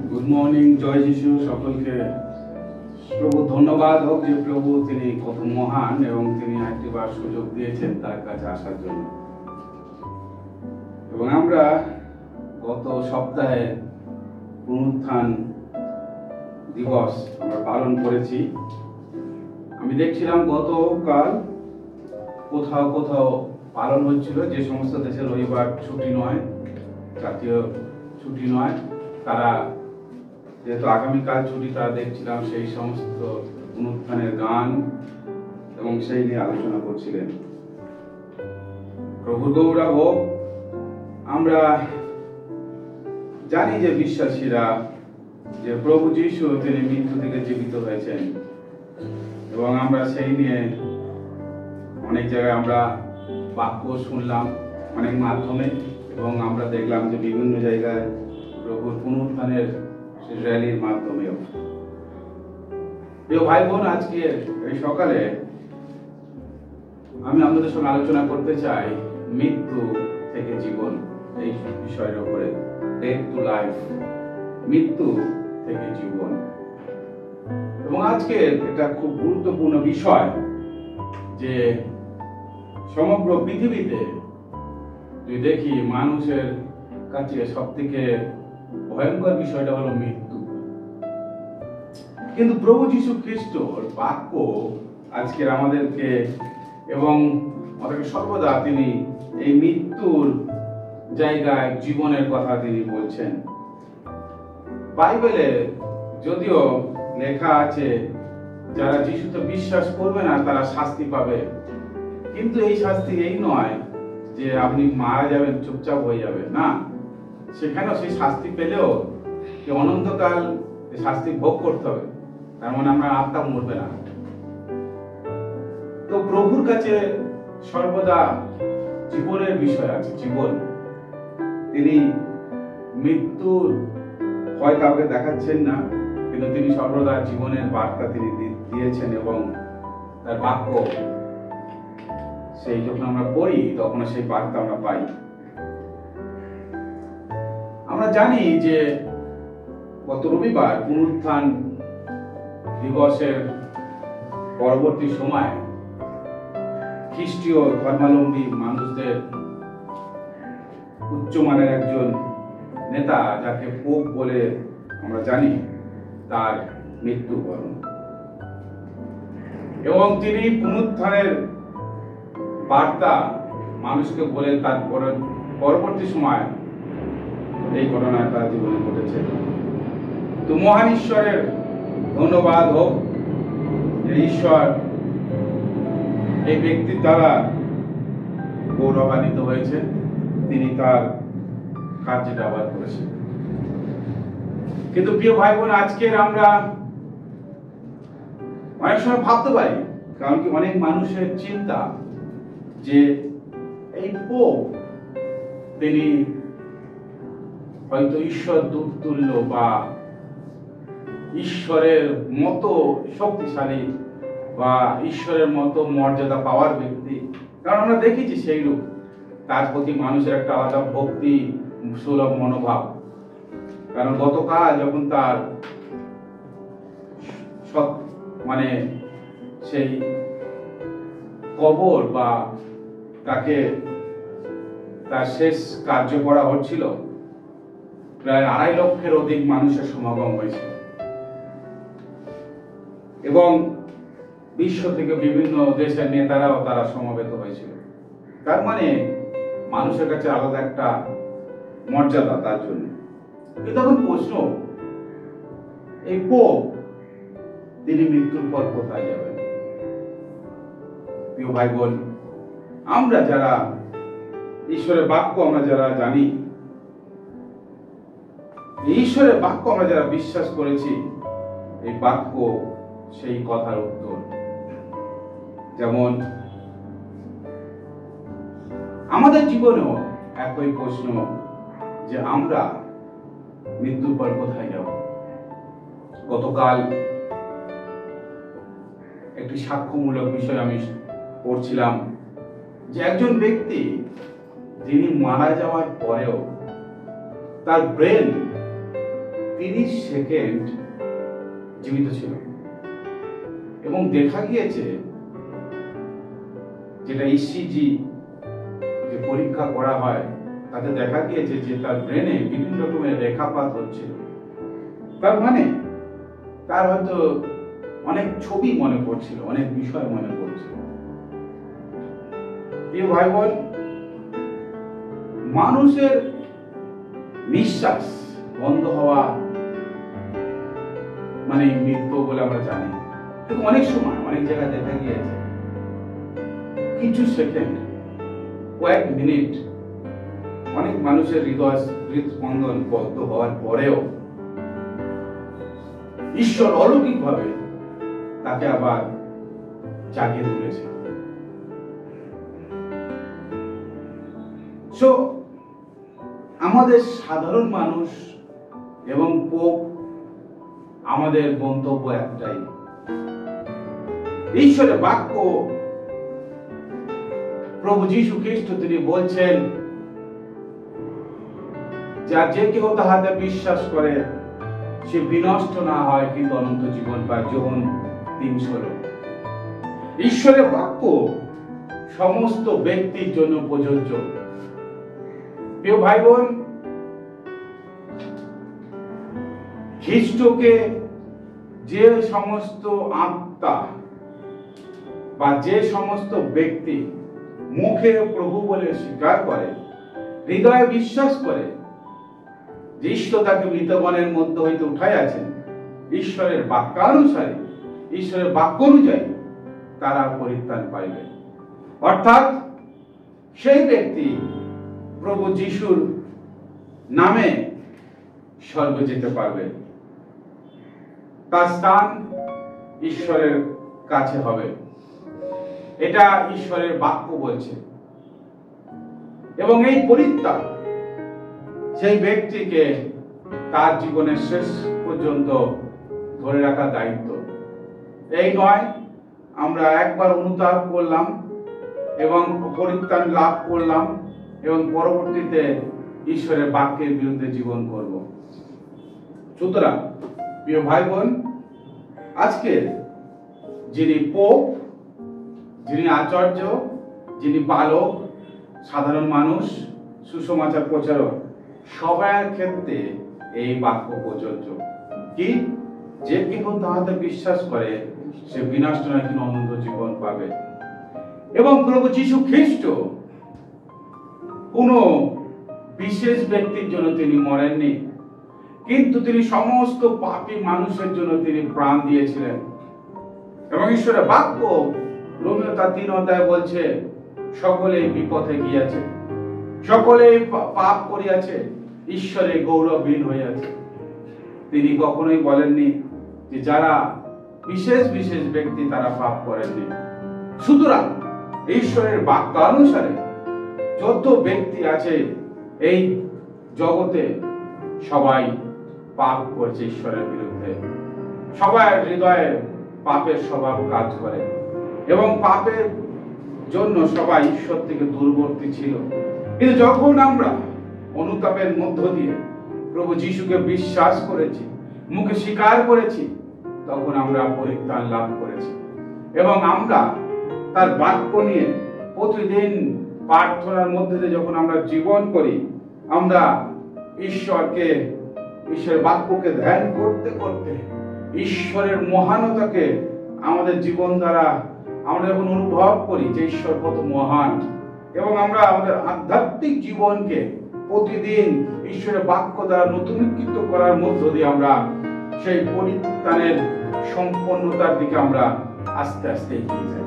Good morning, জয় যিশু সকলকে। প্রভু ধন্যবাদ হোক যে প্রভু তিনি কত মহান এবং তিনি একটিবার সুযোগ দিয়েছেন তার কাছে আসার জন্য। এবং আমরা গত সপ্তাহে পুনরুত্থান দিবস আমরা পালন করেছি। আমি দেখছিলাম গতকাল কোথাও কোথাও পালন হচ্ছিল, যে সমস্ত দেশে রবিবার ছুটি নয়, জাতীয় ছুটি নয়, তারা যেহেতু আগামীকাল ছুটি, তারা দেখছিলাম সেই সমস্ত পুনরুত্থানের গান এবং সেই নিয়ে আলোচনা করছিলেন। প্রভুর গৌরব হোক। আমরা জানি যে বিশ্বাসীরা যে প্রভু যীশু তিনি মৃত্যু থেকে জীবিত হয়েছেন, এবং আমরা সেই নিয়ে অনেক জায়গায় আমরা বাক্য শুনলাম অনেক মাধ্যমে, এবং আমরা দেখলাম যে বিভিন্ন জায়গায় প্রভুর পুনরুত্থানের র্যালির মাধ্যমেও। প্রিয় ভাই বোন, আজকে এই সকালে আমি আপনাদের সঙ্গে আলোচনা করতে চাই মৃত্যু থেকে জীবন এই বিষয়ের উপরে। ডেথ টু লাইফ, মৃত্যু থেকে জীবন। এবং আজকে এটা খুব গুরুত্বপূর্ণ বিষয় যে সমগ্র পৃথিবীতে যদি দেখি, মানুষের কাছে সব থেকে ভয়ঙ্কর বিষয়টা হলো মৃত্যু। কিন্তু প্রভু যীশু খ্রিস্টর বাক্য আজকের আমাদেরকে এবং আমাদেরকে সর্বদা তিনি এই মৃত্যুর জায়গায় জীবনের কথা তিনি বলছেন। বাইবেলে যদিও লেখা আছে যারা যিশুতে বিশ্বাস করবে না তারা শাস্তি পাবে, কিন্তু এই শাস্তি এই নয় যে আপনি মারা যাবেন, চুপচাপ হয়ে যাবেন, না। সেখানেও সেই শাস্তি পেলেও অনন্তকাল শাস্তি ভোগ করতে হবে, তার মানে আমরা আত্মা মরবে না। তো প্রভুর কাছে সর্বদা জীবনের বিষয় আছে, জীবন। তিনি মৃত্যুর ভয় কাউকে দেখাচ্ছেন না, কিন্তু তিনি সর্বদা জীবনের বার্তা তিনি দিয়েছেন, এবং তার বাক্য সেই যখন আমরা পড়ি তখন সেই বার্তা আমরা পাই। আমরা জানি যে গত রবিবার পুনরুত্থান দিবসের পরবর্তী সময় খ্রিস্টীয় ধর্মাবলম্বী মানুষদের উচ্চমানের একজন নেতা, যাকে পোপ বলে আমরা জানি, তার মৃত্যুবরণ। এবং তিনি পুনরুত্থানের বার্তা মানুষকে বলে তার পরবর্তী সময় এই ঘটনা তার জীবনে ঘটেছে। তো মহান ঈশ্বরের ধন্যবাদ হোক যে ঈশ্বর এই ব্যক্তির দ্বারা গৌরবান্বিত হয়েছে, তিনি তার কার্যটা আবার করেছেন। কিন্তু প্রিয় ভাই বোন, আজকের আমরা অনেক সময় ভাবতে পারি, কারণ কি অনেক মানুষের চিন্তা যে এই পোপ তিনি হয়তো ঈশ্বর দূত তুল্য বা ঈশ্বরের মতো শক্তিশালী বা ঈশ্বরের মতো মর্যাদা পাওয়ার ব্যক্তি। কারণ আমরা দেখেছি সেই রূপ, তার প্রতি মানুষের একটা আলাদা ভক্তি সুলভ মনোভাব। কারণ গতকাল যখন তার মানে সেই কবর বা তাকে তার শেষ কার্য করা হচ্ছিল, প্রায় 2.5 লক্ষের অধিক মানুষের সমাগম হয়েছিল, এবং বিশ্ব থেকে বিভিন্ন দেশের নেতারাও তারা সমবেত হয়েছিল। তার মানে মানুষের কাছে আলাদা একটা মর্যাদা তার জন্য। কিন্তু এখন প্রশ্ন, এই পোপ তিনি মৃত্যুর পর কোথায় যাবেন? প্রিয় ভাই বোন, আমরা যারা ঈশ্বরের বাক্য আমরা যারা জানি, ঈশ্বরের বাক্য আমরা যারা বিশ্বাস করেছি, এই বাক্য সেই কথার উত্তর। যেমন আমাদের জীবনেও একই প্রশ্ন যে আমরা মৃত্যুর পর কোথায় যাব। গতকাল একটি সাক্ষ্যমূলক বিষয় আমি পড়ছিলাম যে একজন ব্যক্তি যিনি মারা যাওয়ার পরেও তার ব্রেন 30 সেকেন্ড জীবিত ছিল এবং দেখা গিয়েছে, যেটা ইসিজি যে পরীক্ষা করা হয় তাতে দেখা গিয়েছে যে তার ব্রেনে বিভিন্ন রকমের রেখাপাত হচ্ছিল। তার মানে তার হয়তো অনেক ছবি মনে পড়ছিল, অনেক বিষয় মনে পড়ছিল। প্রিয় ভাই বোন, মানুষের নিঃশ্বাস বন্ধ হওয়া মানে মৃত্যু বলে আমরা জানি, কিন্তু অনেক সময় অনেক জায়গায় দেখা গিয়েছে কিছু সেকেন্ড, কয়েক মিনিট অনেক মানুষের হৃদস্পন্দন বন্ধ হওয়ার পরেও ঈশ্বর অলৌকিকভাবে তাকে আবার জাগিয়ে তুলেছে। আমাদের সাধারণ মানুষ এবং পোপ আমাদের গন্তব্য একটাই, ঈশ্বরের বাক্য প্রভু যীশু খ্রিস্ট তিনি বলছেন, যে কেউ তাহাতে বিশ্বাস করে সে বিনষ্ট না হয় কিন্তু অনন্ত জীবন পায়। যোহন 3:16। ঈশ্বরের বাক্য সমস্ত ব্যক্তির জন্য প্রযোজ্য। প্রিয় ভাই বোন, খ্রিস্টকে যে সমস্ত আত্মা বা যে সমস্ত ব্যক্তি মুখে প্রভু বলে স্বীকার করে, হৃদয়ে বিশ্বাস করে যে ঈশ্বর তাকে মৃতগণের মধ্য হইতে উঠাইয়াছেন, ঈশ্বরের বাক্যানুসারে, ঈশ্বরের বাক্য অনুযায়ী তারা পরিত্রাণ পাইবে। অর্থাৎ সেই ব্যক্তি প্রভু যিশুর নামে স্বর্গে যেতে পারবে, তার স্থান ঈশ্বরের কাছে হবে। এটা ঈশ্বরের বাক্য বলছে। এবং এই পরিত্রাণ সেই ব্যক্তিকে তার জীবনের শেষ পর্যন্ত ধরে রাখার দায়িত্ব। এই নয় আমরা একবার অনুতাপ করলাম এবং পরিত্রাণ লাভ করলাম এবং পরবর্তীতে ঈশ্বরের বাক্যের বিরুদ্ধে জীবন করব। সুতরাং প্রিয় ভাই বোন, আজকে যিনি পোপ, যিনি আচার্য, যিনি পালক, সাধারণ মানুষ, সুসমাচার প্রচারক, সবার ক্ষেত্রে এই বাক্য প্রযোজ্য। কি? যে কেহ তাহাতে বিশ্বাস করে সে বিনষ্ট নয় কিন্তু অনন্ত জীবন পাবে। এবং প্রভু যীশু খ্রিস্ট কোন বিশেষ ব্যক্তির জন্য তিনি মরেননি, কিন্তু তিনি সমস্ত পাপী মানুষের জন্য তিনি প্রাণ দিয়েছিলেন। এবং ঈশ্বরের বাক্য রোমীয় তার 3 অধ্যায় বলছে, সকলেই বিপথে গিয়াছে, সকলেই পাপ করিয়াছে, ঈশ্বরের গৌরবহীন হইয়াছে। তিনি কখনোই বলেননি যে যারা বিশেষ বিশেষ ব্যক্তি তারা পাপ করেননি। সুতরাং ঈশ্বরের বাক্য অনুসারে যত ব্যক্তি আছে এই জগতে সবাই পাপ করছে ঈশ্বরের বিরুদ্ধে। সবার হৃদয়ে পাপের স্বভাব কাজ করে এবং পাপের জন্য সবাই ঈশ্বর থেকে দূরবর্তী ছিল। কিন্তু যখন আমরা অনুতাপের মধ্য দিয়ে প্রভু যিশুকে বিশ্বাস করেছি, মুখে স্বীকার করেছি, তখন আমরা পরিত্রাণ লাভ করেছি। এবং আমরা তার বাক্য নিয়ে প্রতিদিন প্রার্থনার মধ্যে দিয়ে যখন আমরা জীবন করি, আমরা ঈশ্বরের বাক্যকে ধ্যান করতে করতে ঈশ্বরের মহানতাকে আমাদের জীবন দ্বারা আমরা যখন অনুভব করি যে ঈশ্বর কত মহান, এবং আমরা আমাদের আধ্যাত্মিক জীবনকে প্রতিদিন ঈশ্বরের বাক্য দ্বারা নতুনীকৃত করার মধ্য দিয়ে আমরা সেই পরিত্রাণের সম্পন্নতার দিকে আমরা আস্তে আস্তে এগিয়ে যাই।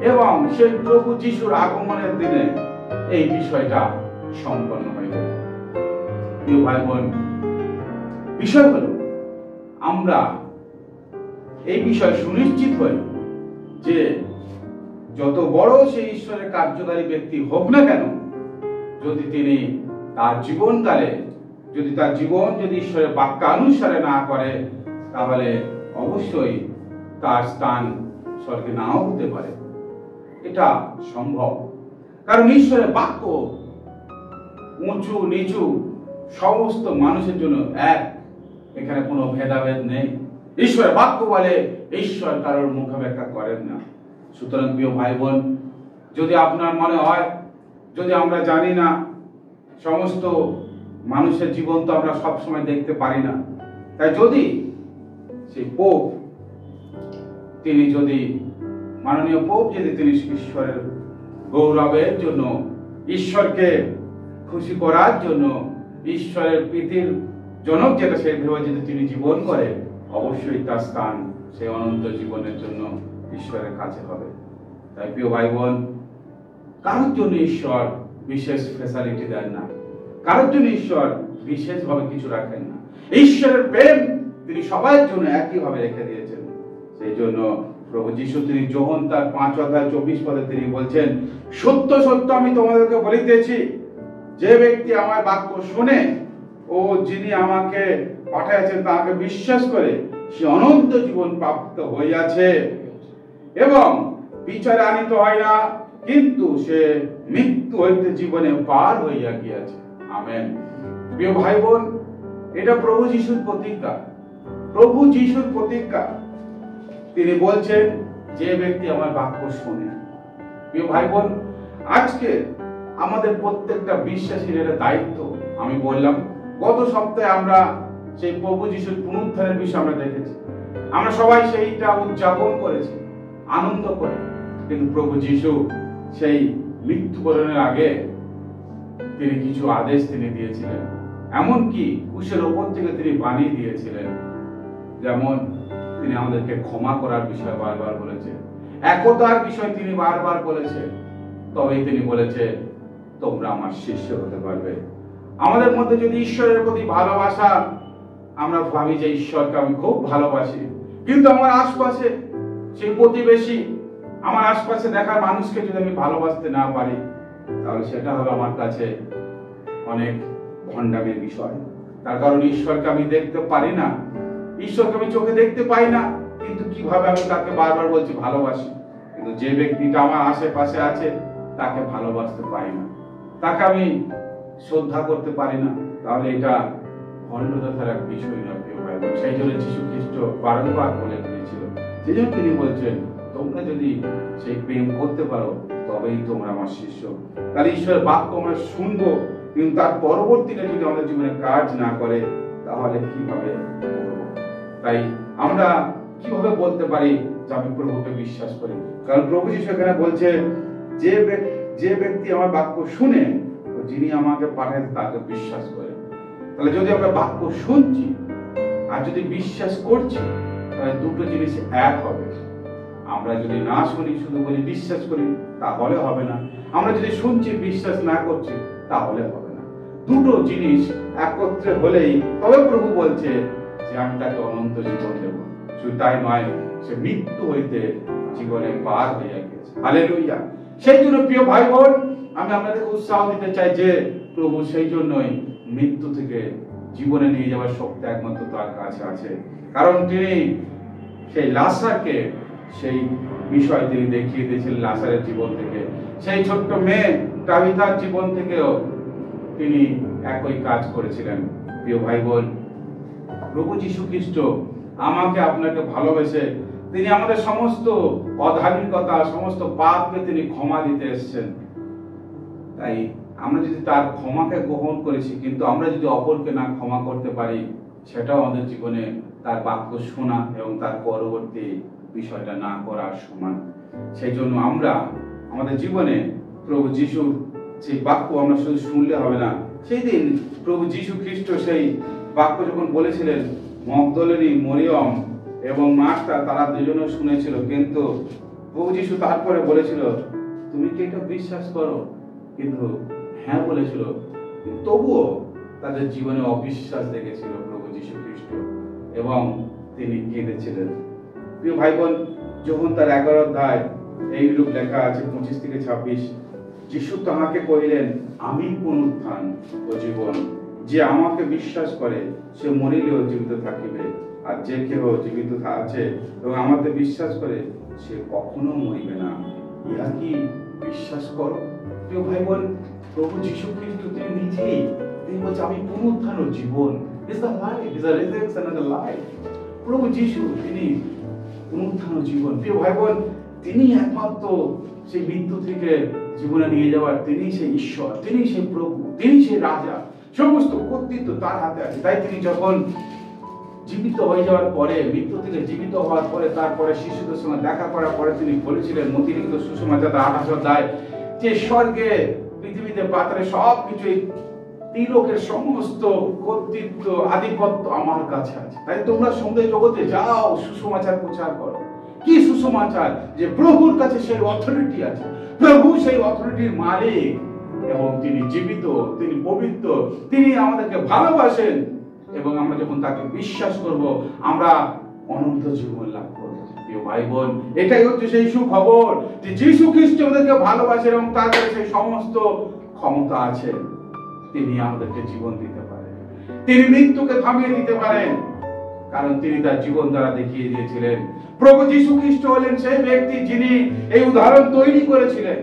এবং সেই প্রভু যিশুর আগমনের দিনে এই বিষয়টা সম্পন্ন হয়ে যাবে। প্রিয় ভাই বোন, বিষয় হলো আমরা এই বিষয় সুনিশ্চিত হই যে যত বড় সেই ঈশ্বরের কার্যকারী ব্যক্তি হোক না কেন, যদি তিনি তার জীবনকালে তার জীবন যদি ঈশ্বরের বাক্যানুসারে না করে, তাহলে অবশ্যই তার স্থান স্বর্গে নাও হতে পারে। এটা সম্ভব, কারণ ঈশ্বরের বাক্য উঁচু নিচু সমস্ত মানুষের জন্য এক, এখানে কোনো ভেদাভেদ নেই। ঈশ্বরের বাক্য বলে ঈশ্বর কারোর মুখ ব্যাখ্যা করেন না। সুতরাং প্রিয় ভাই বোন, যদি আপনার মনে হয়, যদি আমরা জানি না, সমস্ত মানুষের জীবন তো আমরা সবসময় দেখতে পারি না, তাই যদি সেই পোপ তিনি যদি মাননীয় পোপ যদি তিনি ঈশ্বরের গৌরবের জন্য, ঈশ্বরকে খুশি করার জন্য, ঈশ্বরের প্রীতির জনক যেটা সেই ভেবে যদি তিনি জীবন করে, অবশ্যই তার স্থান সেই অনন্ত জীবনের জন্য ঈশ্বরের কাছে হবে। তাই প্রিয় ভাই বোন, কারোর জন্য ঈশ্বর বিশেষ ফ্যাসিলিটি দেন না, কারোর জন্য ঈশ্বর বিশেষভাবে কিছু রাখেন না। ঈশ্বরের প্রেম তিনি সবার জন্য একইভাবে রেখে দিয়েছেন। সেই জন্য প্রভু যিশু তিনি যোহন তার 5:24 তিনি বলছেন, সত্য সত্য আমি তোমাদেরকে বলিতেছি, যে ব্যক্তি আমার বাক্য শুনে ও যিনি আমাকে পাঠাইয়াছেন তাকে বিশ্বাস করে, সে অনন্ত জীবন প্রাপ্ত হইয়াছে এবং বিচারে আনিত হয় না, কিন্তু সে মৃত্যু হইতে জীবনে পার হইয়া গিয়াছে। আমেন। প্রিয় ভাই বোন, এটা প্রভু যিশুর প্রতিজ্ঞা, প্রভু যিশুর প্রতিজ্ঞা। তিনি বলছেন, যে ব্যক্তি আমার বাক্য শুনে। প্রিয় ভাই বোন, আজকে আমাদের প্রত্যেকটা বিশ্বাসীর এটা দায়িত্ব। আমি বললাম গত সপ্তাহে আমরা সেই প্রভু যিশুর পুনরুত্থানের বিষয় আমরা দেখেছি, আমরা সবাই সেইটা উদযাপন করেছি আনন্দ করে। কিন্তু প্রভু যিশু সেই মৃত্যুবরণের আগে তিনি কিছু আদেশ তিনি দিয়েছিলেন, এমনকি ক্রুশের ওপর থেকে তিনি বানিয়ে দিয়েছিলেন। যেমন তিনি আমাদেরকে ক্ষমা করার বিষয় বারবার বলেছে, একতার বিষয় তিনি বারবার বলেছে, তবেই তিনি বলেছে তোমরা আমার শিষ্য হতে পারবে। আমাদের মধ্যে যদি ঈশ্বরের প্রতি ভালোবাসা, আমরা ভাবি যে ঈশ্বরকে আমি খুব ভালোবাসি, কিন্তু আমার আশপাশে সেই প্রতিবেশী, আমার আশপাশে দেখার মানুষকে যদি আমি ভালোবাসতে না পারি, তাহলে সেটা হলো আমার কাছে অনেক ভণ্ডামের বিষয়। তার কারণ ঈশ্বরকে আমি দেখতে পারি না, ঈশ্বরকে আমি চোখে দেখতে পাই না, কিন্তু কিভাবে আমি তাকে বারবার বলছি ভালোবাসি, কিন্তু যে ব্যক্তিটা আমার আশেপাশে আছে তাকে ভালোবাসতে পারি না, তাকে আমি শ্রদ্ধা করতে পারি না, তাহলে এটা ভণ্ডতার এক বিষয় না প্রিয় ভাই বোন। সেই জন্য যীশু খ্রিস্ট বারংবার বলে দিয়েছিল, সেই জন্য তিনি বলছেন তোমরা যদি সেই প্রেম করতে পারো তবেই তোমরা আমার শিষ্য। তাহলে ঈশ্বরের বাক্য আমরা শুনবো, কিন্তু তার পরবর্তীতে যদি আমাদের জীবনে কাজ না করে তাহলে কিভাবে করবো? তাই আমরা কিভাবে বলতে পারি যে আমি প্রভুকে বিশ্বাস করি? কারণ প্রভু যিশু এখানে বলছে, যে ব্যক্তি আমার বাক্য শুনে যিনি আমাকে পাঠান তাকে বিশ্বাস করে। তাহলে যদি আমরা বাক্য শুনছি আর যদি বিশ্বাস করছি, তাহলে দুটো জিনিস এক হবে। আমরা যদি না শুনি, শুধু বলি বিশ্বাস করি, তাহলে হবে না। আমরা যদি শুনছি বিশ্বাস না করছি, তাহলে হবে না। দুটো জিনিস একত্রে হলেই তবে প্রভু বলছে যে আমি তাকে অনন্ত জীবন দেব। শুধু তাই নয়, সে মৃত্যু হইতে জীবনে পার হইয়া গেছে। হালেলুয়া। সেই জন্য প্রিয় ভাই বোন, আমি আপনাদেরকে উৎসাহ দিতে চাই যে প্রভু সেই জন্যই মৃত্যু থেকে জীবনে নিয়ে যাওয়ার শক্তি একমাত্র তার কাছে আছে। কারণ তিনি সেই লাসারকে সেই বিষয় তিনি দেখিয়ে দিয়েছিলেন লাসারের জীবন থেকে, সেই ছোট্ট মেয়ে তাবিথার জীবন থেকেও তিনি একই কাজ করেছিলেন। প্রিয় ভাই বোন, প্রভু যীশু খ্রিস্ট আমাকে আপনাকে ভালোবেসে তিনি আমাদের সমস্ত অধার্মিকতা, সমস্ত পাপকে তিনি ক্ষমা দিতে এসেছেন। তাই আমরা যদি তার ক্ষমাকে গ্রহণ করেছি, কিন্তু আমরা যদি অপরকে না ক্ষমা করতে পারি, সেটাও আমাদের জীবনে তার বাক্য শোনা এবং তার পরবর্তী বিষয়টা না করার সমান। সেই জন্য আমরা আমাদের জীবনে প্রভু যিশুর সেই বাক্য আমরা শুধু শুনলে হবে না। সেই দিন প্রভু যীশু খ্রিস্ট সেই বাক্য যখন বলেছিলেন, মগদলিনী মরিয়ম এবং মার্থা তারা দুজনে শুনেছিল, কিন্তু প্রভু যীশু তারপরে বলেছিল তুমি কি এটা বিশ্বাস করো? কিন্তু হ্যাঁ বলেছিল, তবুও তাদের জীবনে অবিশ্বাস দেখেছিল প্রভু যীশু খ্রিস্ট এবং তিনি কেঁদেছিলেন। প্রিয় ভাই বোন, যখন তার 11 অধ্যায় এইরূপ লেখা আছে 25-26, যিশু তাহাকে কহিলেন, আমি পুনরুত্থান ও জীবন, যে আমাকে বিশ্বাস করে সে মরিলেও জীবিত থাকিবে, আর যে কেহ জীবিত আছে এবং আমাকে বিশ্বাস করে সে কখনো মরিবে না। ইহা কি বিশ্বাস করো? প্রিয় ভাই বোন, প্রভু যীশু খ্রিস্ট তিনি নিজেই তিনি বলছে আমি পুনরুত্থান ও জীবন। Is the life, is the resurrection and the life. প্রভু যীশু তিনি পুনরুত্থান ও জীবন। প্রিয় ভাই বোন, তিনি একমাত্র সেই মৃত্যু থেকে জীবনে নিয়ে যাওয়ার, তিনি সেই ঈশ্বর, তিনি সেই প্রভু, তিনি সেই রাজা। সমস্ত কর্তৃত্ব তার হাতে আছে। তাই তিনি যখন জীবিত হয়ে যাওয়ার পরে, মৃত্যু থেকে জীবিত হওয়ার পরে, তারপরে শিশুদের সঙ্গে দেখা করার পরে তিনি বলেছিলেন মথিলিখিত সুসমাচার 28 অধ্যায় যে স্বর্গে পৃথিবীতে পাতালে সবকিছু তিলকের সমস্ত কর্তৃত্ব আধিপত্য আমার কাছে আছে। তাই তোমরা সন্দেহ জগতে যাও, সুসমাচার প্রচার করো। কি সুসমাচার? যে প্রভুর কাছে সেই অথরিটি আছে, প্রভু সেই অথরিটির মালিক এবং তিনি জীবিত, তিনি পবিত্র, তিনি আমাদেরকে ভালোবাসেন এবং আমরা যখন তাকে বিশ্বাস করব আমরা অনন্ত জীবন লাভ করব। প্রিয় ভাই বোন, এটাই হচ্ছে সেই সুখবর যে যীশু খ্রিস্ট আমাদেরকে ভালোবাসেন এবং তার কাছে সেই সমস্ত ক্ষমতা আছে। তিনি আমাদেরকে জীবন দিতে পারেন, তিনি মৃত্যুকে থামিয়ে দিতে পারেন, কারণ তিনি তার জীবন দ্বারা দেখিয়ে দিয়েছিলেন। প্রভু যীশু খ্রিস্ট হলেন সেই ব্যক্তি যিনি এই উদাহরণ তৈরি করেছিলেন।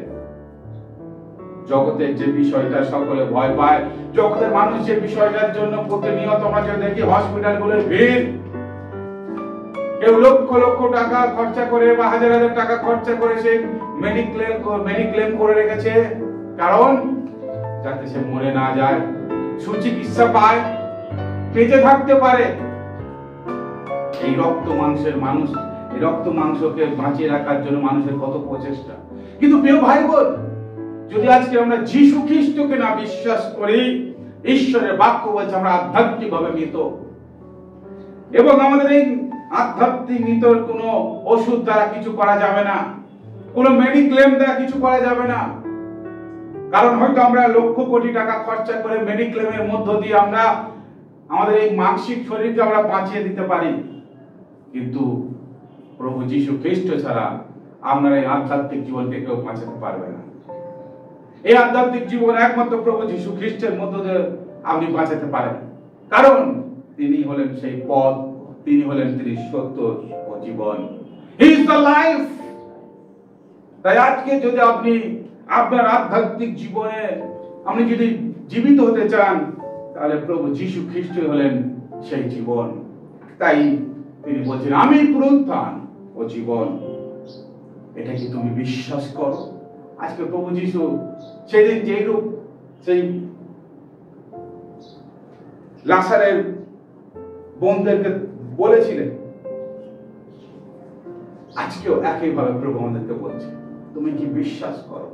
জগতের যে বিষয়টা সকলে ভয় পায়, জগতের মানুষ যে বিষয়টার জন্য প্রতিনিয়ত আমরা যে দেখি হসপিটালগুলোর ভিড়, কেউ লক্ষ লক্ষ টাকা খরচা করে বা হাজার হাজার টাকা খরচা করে সে মেডিক্লেম করে রেখেছে, কারণ যাতে সে মরে না যায়, সুচিকিৎসা পায়, বেঁচে থাকতে পারে। এই রক্ত মাংসের মানুষ, এই রক্ত মাংসকে বাঁচিয়ে রাখার জন্য মানুষের কত প্রচেষ্টা। কিন্তু প্রিয় ভাই বোন, যদি আজকে আমরা যীশু খ্রিস্টকে না বিশ্বাস করি, ঈশ্বরের বাক্য বলছে আমরা আধ্যাত্মিক ভাবে মৃত এবং আমাদের এই আধ্যাত্মিক মৃতর কোনো ওষুধ দ্বারা কিছু করা যাবে না, কোনো মেডিক্লেম দ্বারা কিছু করা যাবে না। কারণ হয়তো আমরা লক্ষ কোটি টাকা খরচা করে মেডিক্লেমের মধ্য দিয়ে আমরা আমাদের এই মানসিক শরীরকে আমরা বাঁচিয়ে দিতে পারি, কিন্তু প্রভু যীশু খ্রিস্ট ছাড়া আপনার এই আধ্যাত্মিক জীবনকে কেউ বাঁচাতে পারবে না। এই আধ্যাত্মিক জীবন একমাত্র প্রভু যীশু খ্রিস্টের মধ্য দিয়ে আপনি বাঁচাতে পারেন, কারণ তিনি হলেন সেই পথ, তিনি হলেন তিনি সত্য ও জীবন। He is the life. তাই আজকে যদি আপনি আপনার আধ্যাত্মিক জীবনে আপনি যদি জীবিত হতে চান, তাহলে প্রভু যীশু খ্রিস্ট হলেন সেই জীবন। তাই তিনি বলছেন আমি পুনরুত্থান ও জীবন। এটা কি তুমি বিশ্বাস করো? আজকে প্রভু যীশু সেদিন যেরূপ সেই লাজারের বোনদেরকে বলেছিলেন, আজকেও একইভাবে প্রভু আমাদেরকে বলছে তুমি কি বিশ্বাস করো?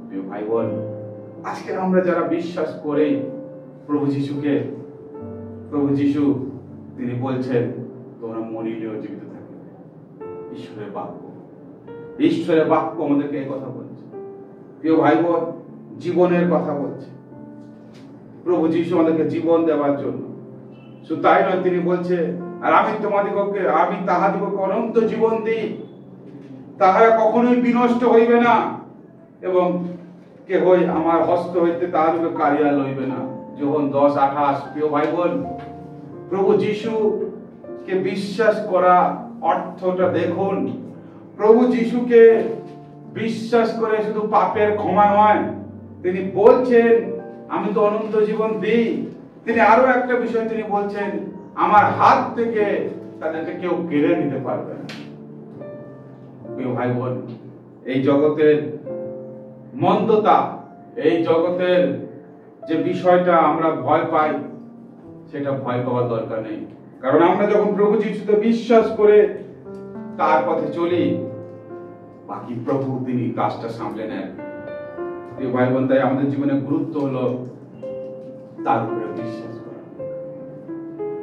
প্রিয় ভাই বোন, আজকে আমরা যারা বিশ্বাস করে প্রভু যীশুকে, প্রভু যীশু তিনি বলছেন তোমরা মরিলেও জীবিত থাকবে। ঈশ্বরের বাক্য, ঈশ্বরের বাক্য আমাদেরকে এই কথা বলছে। প্রিয় ভাই বোন, জীবনের কথা বলছে। প্রভু যীশু আমাদেরকে জীবন দেওয়ার জন্য, শুধু তাই নয়, তিনি বলছে আর আমি তোমাদিগকে, আমি তাহাদিগকে অনন্ত জীবন দিই, তাহারা কখনোই বিনষ্ট হইবে না এবং কেহই আমার হস্ত হইতে তাহাদিগকে কাড়িয়া লইবে না। যোহন 10:28। প্রিয় ভাই বোন, প্রভু যীশুকে বিশ্বাস করা অর্থটা দেখুন। প্রভু যীশুকে বিশ্বাস করে শুধু পাপের ক্ষমা নয়, তিনি বলছেন আমি তো অনন্ত জীবন দিই। তিনি আরো একটা বিষয় তিনি বলছেন আমার হাত থেকে তাদেরকে কেউ কেড়ে নিতে পারবে না। প্রিয় ভাই বোন, এই জগতের মন্দতা, এই জগতের যে বিষয়টা আমরা ভয় পাই, সেটা ভয় পাওয়ার দরকার নেই, কারণ আমরা যখন প্রভু যীশুতে বিশ্বাস করে তার পথে চলি, বাকি প্রভু তিনি কাজটা সামলে নেন। প্রিয় ভাই বোন, তাই আমাদের জীবনে গুরুত্ব হলো তার উপরে বিশ্বাস করা,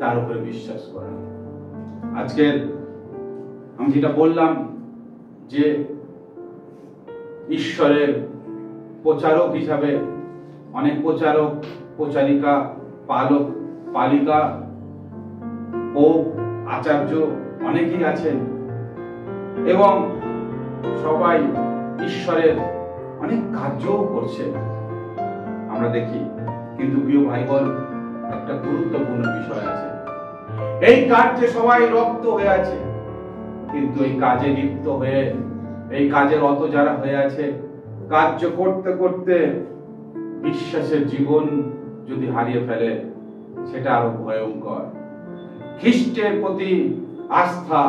তার উপরে বিশ্বাস করা। আজকে আমি যেটা বললাম যে ঈশ্বরের প্রচারক হিসাবে অনেক প্রচারক, প্রচারিকা, পালক, পালিকা ও আচার্য অনেকেই আছেন এবং সবাই ঈশ্বরের অনেক কার্যও করছে আমরা দেখি। কিন্তু প্রিয় ভাই বোন, একটা গুরুত্বপূর্ণ বিষয় আছে, এই কার্যে সবাই রপ্ত হয়ে আছে, কিন্তু এই কাজে লিপ্ত হয়ে, এই কাজের অত যারা হয়ে আছে কার্য করতে করতে বিশ্বাসের জীবন যদি হারিয়ে ফেলে, সেটা আরো ভয়ঙ্কর। খ্রিস্টের প্রতি আস্থা,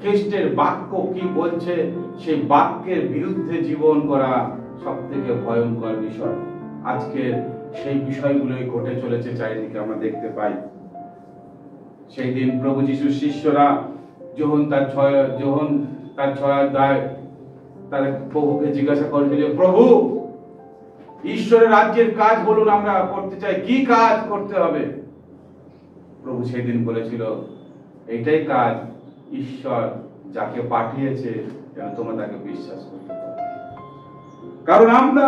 খ্রিস্টের বাক্য কি বলছে সেই বাক্যের বিরুদ্ধে জীবন করা সব থেকে ভয়ঙ্কর বিষয়। আজকে সেই বিষয়গুলোই ঘটে চলেছে চারিদিকে, আমরা দেখতে পাই। সেই দিন প্রভু যিশুর শিষ্যরা যখন তার ছয়ের দায় তার প্রভুকে জিজ্ঞাসা করেছিল, প্রভু, ঈশ্বরের রাজ্যের কাজ বলুন, আমরা করতে চাই, কি কাজ করতে হবে? প্রভু সেই দিন বলেছিল, এইটাই কাজ, ঈশ্বর যাকে পাঠিয়েছে যেন তোমরা তাকে বিশ্বাস করতে পারো। কারণ আমরা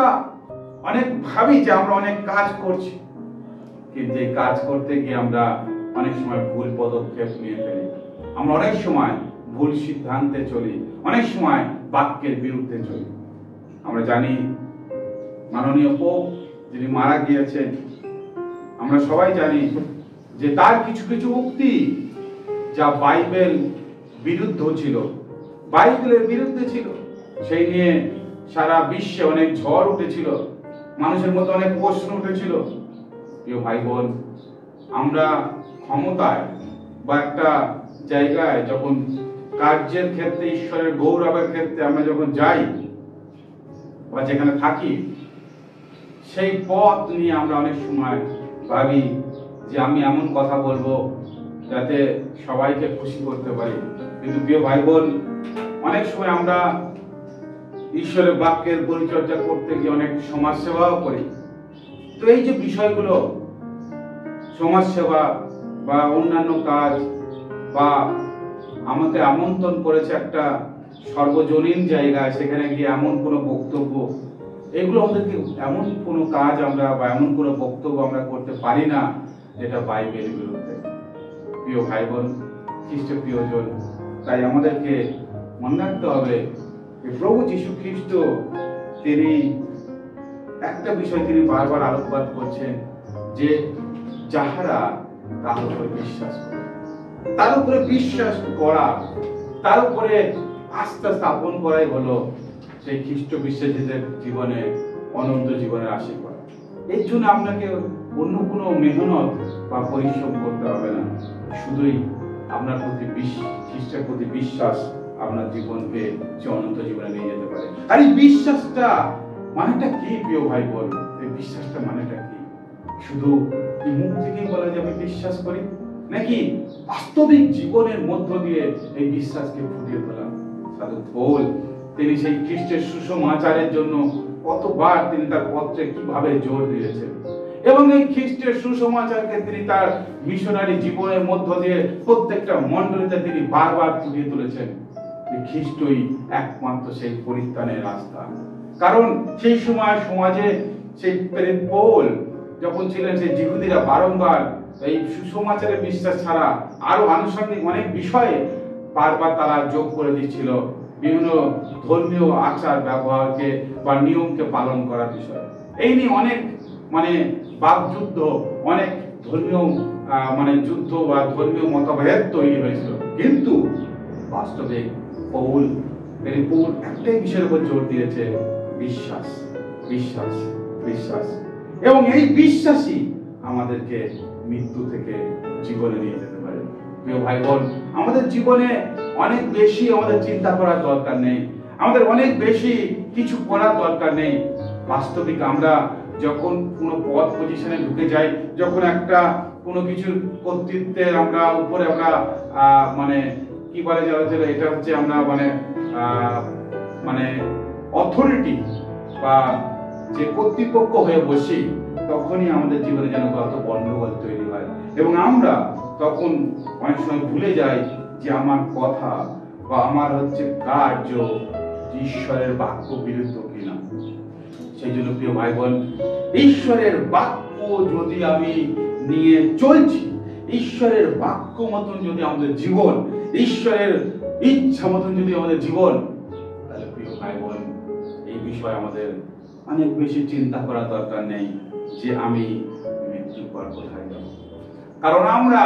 অনেক ভাবি যে আমরা অনেক কাজ করছি, কিন্তু এই কাজ করতে গিয়ে আমরা অনেক সময় ভুল পদক্ষেপ নিয়ে ফেলি, আমরা অনেক সময় ভুল সিদ্ধান্তে চলি, অনেক সময় বাক্যের বিরুদ্ধে চলি। আমরা জানি মাননীয় পোপ যিনি মারা গিয়েছেন, আমরা সবাই জানি যে তার কিছু কিছু উক্তি যা বাইবেল বিরুদ্ধ ছিল, বাইবেলের বিরুদ্ধে ছিল, সেই নিয়ে সারা বিশ্বে অনেক ঝড় উঠেছিল, মানুষের মধ্যে অনেক প্রশ্ন উঠেছিল। প্রিয় ভাই বোন, আমরা ক্ষমতায় বা একটা জায়গায় যখন কার্যের ক্ষেত্রে, ঈশ্বরের গৌরবের ক্ষেত্রে আমরা যখন যাই বা যেখানে থাকি, সেই পথ নিয়ে আমরা অনেক সময় ভাবি যে আমি এমন কথা বলবো যাতে সবাইকে খুশি করতে পারি। কিন্তু প্রিয় ভাই বোন, অনেক সময় আমরা ঈশ্বরের বাক্যের পরিচর্যা করতে গিয়ে অনেক সমাজ সেবাও করি। তো এই যে বিষয়গুলো, সমাজ সেবা বা অন্যান্য কাজ, বা আমাকে আমন্ত্রণ করেছে একটা সর্বজনীন জায়গায়, সেখানে গিয়ে এমন কোনো বক্তব্য, এগুলো আমাদেরকে, এমন কোনো কাজ আমরা বা এমন কোনো বক্তব্য আমরা করতে পারি না যেটা বাইবেলের বিরুদ্ধে। প্রিয় ভাই বোন, খ্রিস্ট প্রিয়জন, তাই আমাদেরকে মনে রাখতে হবে যে প্রভু যীশু খ্রিস্ট তিনি একটা বিষয় তিনি বারবার আলোকপাত করছেন, যে যাহারা তার উপরে বিশ্বাস করে, তার উপরে বিশ্বাস করা, তার উপরে আস্থা স্থাপন করাই হলো সেই খ্রিস্ট বিশ্বাসীদের জীবনে অনন্ত জীবনের আশীর্বাদ। এর জন্য আপনাকে অন্য কোনো মেহনত বা পরিশ্রম করতে হবে না, শুধুই আপনার প্রতি খ্রিস্টের প্রতি বিশ্বাস আপনার জীবনকে সে অনন্ত জীবনে নিয়ে যেতে পারে। আর এই বিশ্বাসটা মানেটা কি প্রিয় ভাই বোন? এই বিশ্বাসটা মানেটা কি? শুধু এই মুখ থেকেই বলা যে আমি বিশ্বাস করি, নাকি বাস্তবিক জীবনের মধ্য দিয়ে এই বিশ্বাসকে ফুটিয়ে তোলা? সাধু পৌল তিনি সেই খ্রিস্টের সুসমাচারের জন্য কতবার তিনি তার পত্রে কিভাবে জোর দিয়েছেন, এবং এই খ্রিস্টের সুসমাচারকে তিনি তার মিশনারি জীবনের মধ্য দিয়ে প্রত্যেকটা মণ্ডলীতে তিনি বারবার ফুটিয়ে তুলেছেন যে খ্রিস্টই একমাত্র সেই পরিত্রাণের রাস্তা। কারণ সেই সময় সমাজে সেই পৌল যখন ছিলেন, সেই জিহুদীরা বারংবার এই সুসমাচারের বিশ্বাস ছাড়া আরো আনুষঙ্গিক অনেক বিষয়ে বারবার তারা যোগ করে দিচ্ছিল, বিভিন্ন ধর্মীয় আচার ব্যবহারকে বা নিয়মকে পালন করার বিষয়ে। এই নিয়ে অনেক বাকযুদ্ধ, অনেক ধর্মীয় যুদ্ধ বা ধর্মীয় মতভেদ তৈরি হয়েছিল। কিন্তু বাস্তবে পৌল একটাই বিষয়ের উপর জোর দিয়েছে, বিশ্বাস, বিশ্বাস, বিশ্বাস। এবং এই বিশ্বাসই আমাদেরকে মৃত্যু থেকে জীবনে নিয়ে যেতে পারে। প্রিয় ভাই বোন, আমাদের জীবনে অনেক বেশি আমাদের চিন্তা করার দরকার নেই, আমাদের অনেক বেশি কিছু করার দরকার নেই। বাস্তবিক আমরা যখন কোনো পদ পজিশনে ঢুকে যাই, যখন একটা কোনো কিছুর কর্তৃত্বের আমরা উপরে আমরা কি বলে যারা, এটা হচ্ছে আমরা অথরিটি বা যে কর্তৃপক্ষ হয়ে বসি, তখনই আমাদের জীবনে যেন কত গন্ডগোল তৈরি হয়, এবং আমরা তখন অনেক সময় ভুলে যাই যে আমার কথা বা আমার কার্য ঈশ্বরের বাক্য বিরুদ্ধ কিনা। সেই জন্য প্রিয় ভাই বোন, ঈশ্বরের বাক্য যদি আমি নিয়ে চলছি, ঈশ্বরের বাক্য মতন যদি আমাদের জীবন, ঈশ্বরের ইচ্ছা মতন যদি আমাদের জীবন, তাহলে প্রিয় ভাই বোন, এই বিষয়ে আমাদের অনেক বেশি চিন্তা করা দরকার নেই যে আমি মৃত্যুর পর কোথায় যাব। কারণ আমরা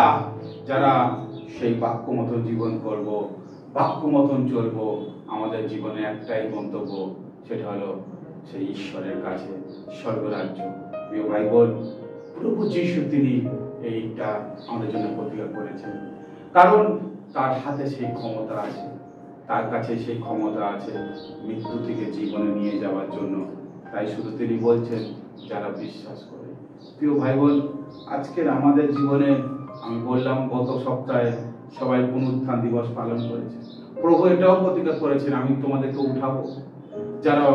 যারা সেই বাক্য মতন জীবন করব, বাক্য মতন চলবো, আমাদের জীবনে একটাই গন্তব্য, সেটা হলো সেই ঈশ্বরের কাছে স্বর্গরাজ্য। প্রিয় ভাই বোন, প্রভু যিশু তিনি এইটা আমাদের জন্য প্রতিজ্ঞা করেছেন, কারণ তার হাতে সেই ক্ষমতা আছে, তার কাছে সেই ক্ষমতা আছে মৃত্যু থেকে জীবনে নিয়ে যাওয়ার জন্য। তাই শুধু তিনি বলছেন যারা বিশ্বাস করে। প্রিয় ভাই বোন, আজকের আমাদের জীবনে আমি বললাম গত সপ্তাহে সবাই পুনরুত্থান দিবস পালন করেছে। প্রভু এটাও প্রতিজ্ঞা করেছেন আমি তোমাদেরকে উঠাবো। যারা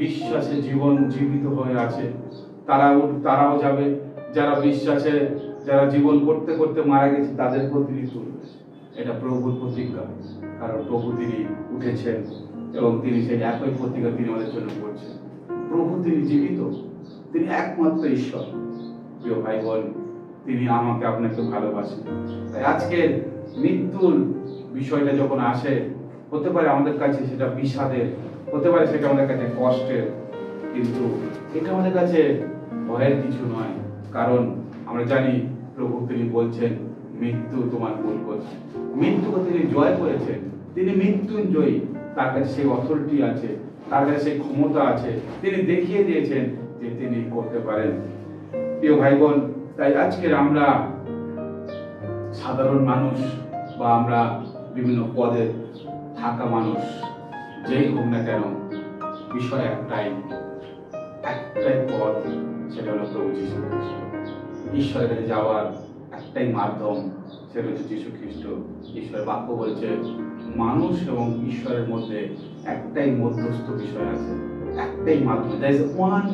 বিশ্বাসে জীবন জীবিত হয়ে আছে তারাও যাবে, যারা বিশ্বাসে যারা জীবন করতে করতে মারা গেছে তাদেরকেও তিনি তুলবে। এটা প্রভুর প্রতিজ্ঞা, কারণ প্রভু তিনি উঠেছেন এবং তিনি সেই একই প্রতিজ্ঞা তিনি আমাদের জন্য করছেন। প্রভু তিনি জীবিত, তিনি একমাত্র ঈশ্বর। প্রিয় ভাই বোন, তিনি আমাকে আপনাকে ভালোবাসেন। তাই আজকের মৃত্যুর বিষয়টা যখন আসে, হতে পারে আমাদের কাছে সেটা বিষাদের, হতে পারে সেটা আমাদের কাছে কষ্টের, কিন্তু এটা আমাদের কাছে ভয়ের কিছু নয়। কারণ আমরা জানি প্রভু তিনি বলছেন মৃত্যু তোমার মূল কোথায়। মৃত্যুকে তিনি জয় করেছেন, তিনি মৃত্যুঞ্জয়ী। তার কাছে সেই অথরিটি আছে, তার কাছে সেই ক্ষমতা আছে, তিনি দেখিয়ে দিয়েছেন যে তিনি করতে পারেন। প্রিয় ভাই বোন, তাই আজকের আমরা সাধারণ মানুষ বা আমরা বিভিন্ন পদে থাকা মানুষ যেই হোক না কেন, বিষয় একটাই পথ, সেটা হলো প্রভু যীশু খ্রিস্ট। ঈশ্বরের কাছে যাওয়ার একটাই মাধ্যম, সেটা হচ্ছে যীশু খ্রিস্ট। ঈশ্বরের বাক্য বলছে মানুষ এবং ঈশ্বরের মধ্যে একটাই মধ্যস্থ বিষয় আছে, একটাই মাধ্যম। There is one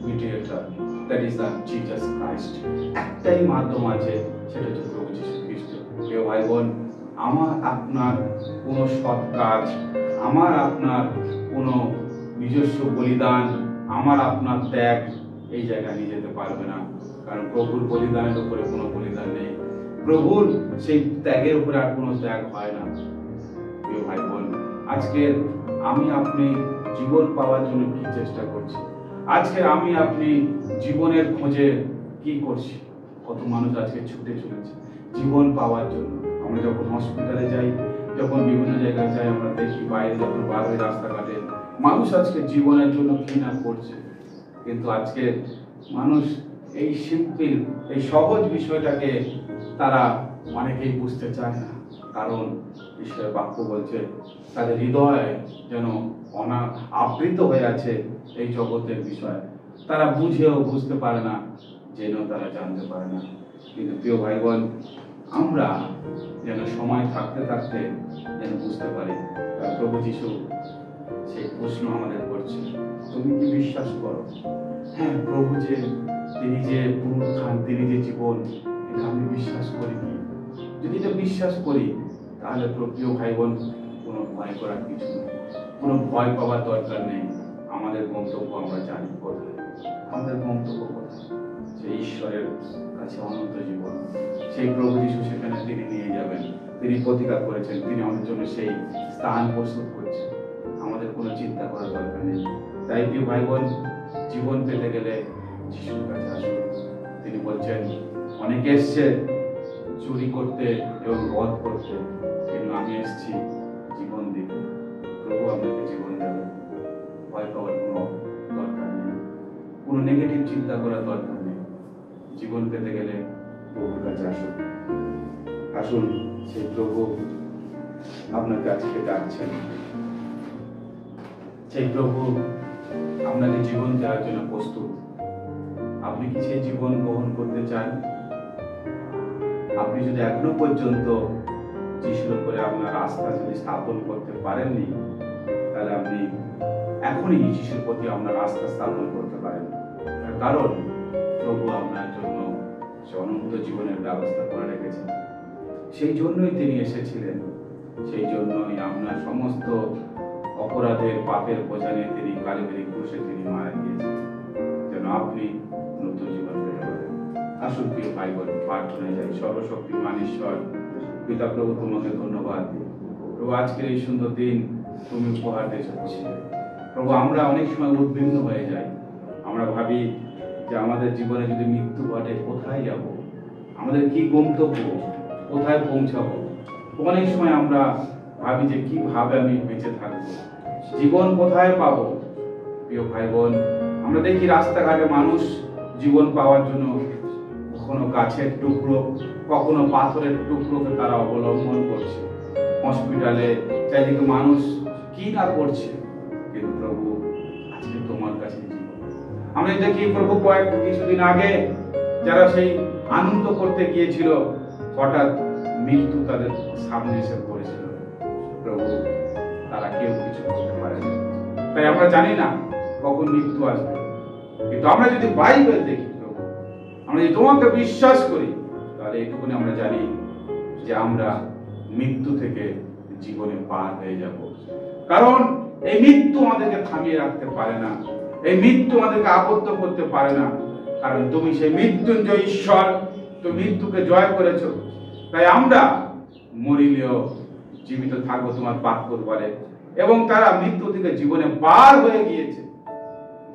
mediator, that is the Jesus Christ. একটাই মাধ্যম আছে, সেটা হচ্ছে প্রভু যীশু খ্রিস্ট। প্রিয় ভাই বোন, আমার আপনার কোনো সৎ কাজ, আমার আপনার কোনো নিজস্ব বলিদান, আমার আপনার ত্যাগ এই জায়গায় নিয়ে যেতে পারবে না। কারণ প্রভুর বলিদানের উপরে কোনো বলিদান নেই, প্রভুর সেই ত্যাগের উপরে আর কোনো ত্যাগ হয় না। প্রিয় ভাই বোন, আজকে আমি আপনি জীবন পাওয়ার জন্য কি চেষ্টা করছি? আজকে আমি আপনি জীবনের খোঁজে কি করছি? কত মানুষ আজকে ছুটে চলেছে জীবন পাওয়ার জন্য। আমরা যখন হসপিটালে যাই, যখন বিভিন্ন জায়গায় যাই, আমরা দেখি বাইরে যখন বার হয়ে রাস্তাঘাটে মানুষ আজকে জীবনের জন্য কি না করছে। কিন্তু আজকে মানুষ এই সিম্পল, এই সহজ বিষয়টাকে তারা অনেকেই বুঝতে চায় না। কারণ ঈশ্বরের বাক্য বলছে তাদের হৃদয় যেন আবৃত হয়ে আছে এই জগতের বিষয়। তারা বুঝেও বুঝতে পারে না, জেনেও তারা জানতে পারে না। কিন্তু প্রিয় ভাই বোন, আমরা যেন সময় থাকতে থাকতে যেন বুঝতে পারি। প্রভু যীশু সেই প্রশ্ন আমাদের করছে, তুমি কি বিশ্বাস করো? হ্যাঁ, প্রভু যে তিনি যে পুনরুত্থান, তিনি যে জীবন, এটা আমি বিশ্বাস করি কি? যদি এটা বিশ্বাস করি, তাহলে প্রিয় ভাই বোন কোনো ভয় করার কিছু নেই, কোনো ভয় পাওয়ার দরকার নেই। আমাদের গন্তব্য আমরা জানি কোথায়, আমাদের গন্তব্য কোথায়? সেই ঈশ্বরের কাছে অনন্ত জীবন। সেই প্রভু যীশু সেখানে তিনি নিয়ে যাবেন, তিনি প্রতিজ্ঞা করেছেন, তিনি আমাদের জন্য সেই স্থান প্রস্তুত করছেন। আমাদের কোনো চিন্তা করার দরকার নেই। তাই প্রিয় ভাই বোন, জীবন পেতে গেলে যিশুর কাছে আসুন। তিনি বলছেন অনেকে এসছে চুরি করতে এবং বধ করতে, কিন্তু আমি এসেছি জীবন দিতে। প্রভু আপনাকে জীবন দেবে, ভয় পাওয়ার কোনো দরকার নেই, কোনো নেগেটিভ চিন্তা করার দরকার নেই। জীবন পেতে গেলে প্রভুর কাছে আসুন। আসুন, সেই প্রভু আপনাকে আজকে ডাকছেন। সেই প্রভু আপনাকে জীবন দেওয়ার জন্য প্রস্তুত। আপনি কি সেই জীবন গ্রহণ করতে চান? আপনি যদি এখনো পর্যন্ত যিশুর উপরে আপনার আস্থা যদি স্থাপন করতে পারেননি, তাহলে আপনি এখনই যিশুর প্রতি আপনার আস্থা স্থাপন করতে পারেন। কারণ প্রভু আপনার জন্য সে অনন্ত জীবনের ব্যবস্থা করে রেখেছেন। সেই জন্যই তিনি এসেছিলেন, সেই জন্যই আপনার সমস্ত অপরাধের পাপের বোঝা নিয়ে তিনি কালিবারি ক্রুশে তিনি মারা গিয়েছেন, যেন আপনি নতুন জীবন পেতে পারেন। আসুন প্রিয় ভাই বোন, প্রার্থনায় যাই। সর্বশক্তিমান ঈশ্বর পিতা প্রভু, তোমাকে ধন্যবাদ দিই প্রভু, আজকের এই সুন্দর দিন তুমি উপহার দিয়েছো প্রভু। আমরা অনেক সময় উদ্বিগ্ন হয়ে যাই, আমরা ভাবি যে আমাদের জীবনে যদি মৃত্যু ঘটে কোথায় যাব, আমাদের কি গন্তব্য, কোথায় পৌঁছাবো। অনেক সময় আমরা ভাবি যে কিভাবে আমি বেঁচে থাকবো, জীবন কোথায় পাবো। প্রিয় ভাই বোন, আমরা দেখি রাস্তাঘাটে মানুষ জীবন পাওয়ার জন্য কখনো গাছের টুকরো, কখনো পাথরের টুকরোকে তারা অবলম্বন করছে। হসপিটালে চারিদিকে মানুষ কি না করছে, কিন্তু প্রভু আজকে তোমার কাছে আমরা দেখি প্রভু কিছুদিন আগে যারা সেই আনন্দ করতে গিয়েছিল, হঠাৎ মৃত্যু তাদের সামনে এসে পড়েছিল। প্রভু তারা কেউ কিছু করতে পারে না, তাই আমরা জানি না কখন মৃত্যু আসবে। কিন্তু আমরা যদি বাইবেল দেখি প্রভু, আমরা যদি তোমাকে বিশ্বাস করি, তাহলে এইটুকুনি আমরা জানি যে আমরা মৃত্যু থেকে জীবনে পার হয়ে যাব। কারণ এই মৃত্যু আমাদেরকে থামিয়ে রাখতে পারে না, এই মৃত্যু আমাদেরকে আবদ্ধ করতে পারে না। কারণ তুমি সেই মৃত্যুঞ্জয় ঈশ্বর, তুমি মৃত্যুকে জয় করেছো। তাই আমরা মরিলেও জীবিত থাকবো তোমার বাক্যর বলে, এবং তারা মৃত্যু থেকে জীবনে পার হয়ে গিয়েছে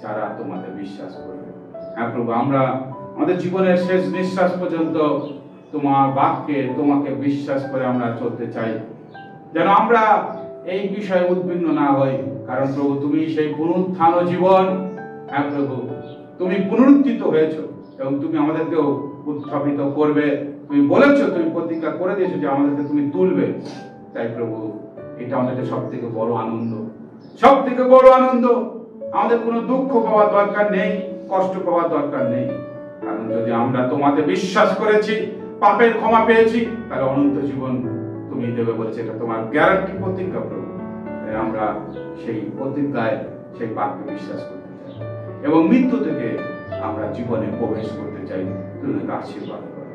যারা তোমাদের বিশ্বাস করবে। হ্যাঁ প্রভু, আমরা আমাদের জীবনের শেষ নিঃশ্বাস পর্যন্ত তোমার বাক্যে তোমাকে বিশ্বাস করে আমরা চলতে চাই, যেন আমরা এই বিষয়ে উদ্বিগ্ন না হই। কারণ প্রভু তুমি সেই পুনরুত্থান ও জীবন, হ্যাঁ প্রভু তুমি পুনরুত্থিত হয়েছো এবং তুমি আমাদেরকেও উত্থাপিত করবে। তুমি বলেছো, তুমি প্রতিজ্ঞা করে দিয়েছো যে আমাদেরকে তুমি তুলবে। তাই প্রভু এটা আমাদের সব থেকে বড় আনন্দ, সব থেকে বড় আনন্দ। আমাদের কোনো দুঃখ পাওয়ার দরকার নেই, কষ্ট পাওয়ার দরকার নেই। কারণ যদি আমরা তোমাতে বিশ্বাস করেছি, পাপের ক্ষমা পেয়েছি, তাহলে অনন্ত জীবন তুমি দেবে বলেছে। এটা তোমার গ্যারান্টি প্রতিজ্ঞা প্রভু। তাই আমরা সেই প্রতিজ্ঞায়, সেই বাক্যে বিশ্বাস করতে চাই এবং মৃত্যু থেকে আমরা জীবনে প্রবেশ করতে চাই। তুমি আশীর্বাদ করো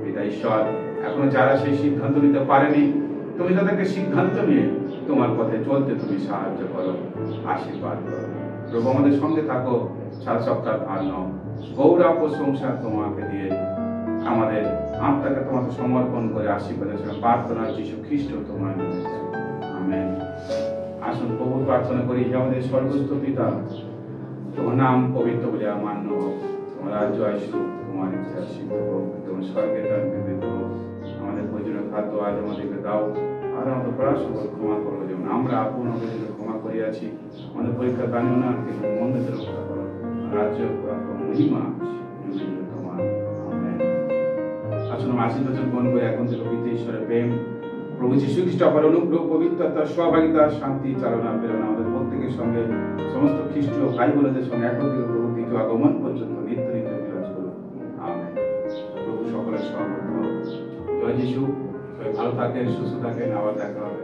পিতা ঈশ্বর। এখনো যারা সেই সিদ্ধান্ত নিতে পারেনি, তুমি তাদেরকে সিদ্ধান্ত নিয়ে তোমার পথে চলতে তুমি সাহায্য করো, আশীর্বাদ করো প্রভু। আমাদের সঙ্গে থাকো, সারা সপ্তাহ ভার নাও, গৌরব প্রশংসা তোমাকে দিয়ে আমাদের আত্মাকে তোমাকে সমর্পণ করে আশীর্বাদের সঙ্গে প্রার্থনা যীশু খ্রিস্ট তোমার নামে, আমেন। আসুন প্রভু প্রার্থনা করি। হে আমাদের স্বর্গস্থ পিতা, তোমার নাম পবিত্র বলে মান্য হোক, তোমার রাজ্য আসুক, তোমার ইচ্ছা সিদ্ধ হোক, তোমার স্বর্গের দান বিবৃত হোক। আমাদের প্রয়োজনীয় খাদ্য আজ আমাদেরকে দাও, আর আমাদের পরাশর ক্ষমা করো যেমন আমরা আপন আমাদেরকে ক্ষমা করিয়াছি। আমাদের পরীক্ষা দানিও না, কিন্তু মন্দিরে রক্ষা করো। রাজ্য মহিমা তোমার, আমেন। আসুন আমরা আশীর্বাদ গ্রহণ করে এখন থেকে পিতা ঈশ্বরের প্রেম, প্রভু যীশু খ্রিস্ট অপার অনুগ্রহ, পবিত্রতা, সহভাগিতা, শান্তি, চালনা প্রেরণা আমাদের প্রত্যেকের সঙ্গে, সমস্ত খ্রিস্টীয় ভাই বোনদের সঙ্গে এখন থেকে প্রভু দ্বিতীয় আগমন পর্যন্ত নিত্য নিত্য বিরাজ করুন, আমেন। প্রভু সকলের সহমত হোক। জয় যিশু। সবাই ভালো থাকেন, সুস্থ থাকেন, আবার দেখা হবে।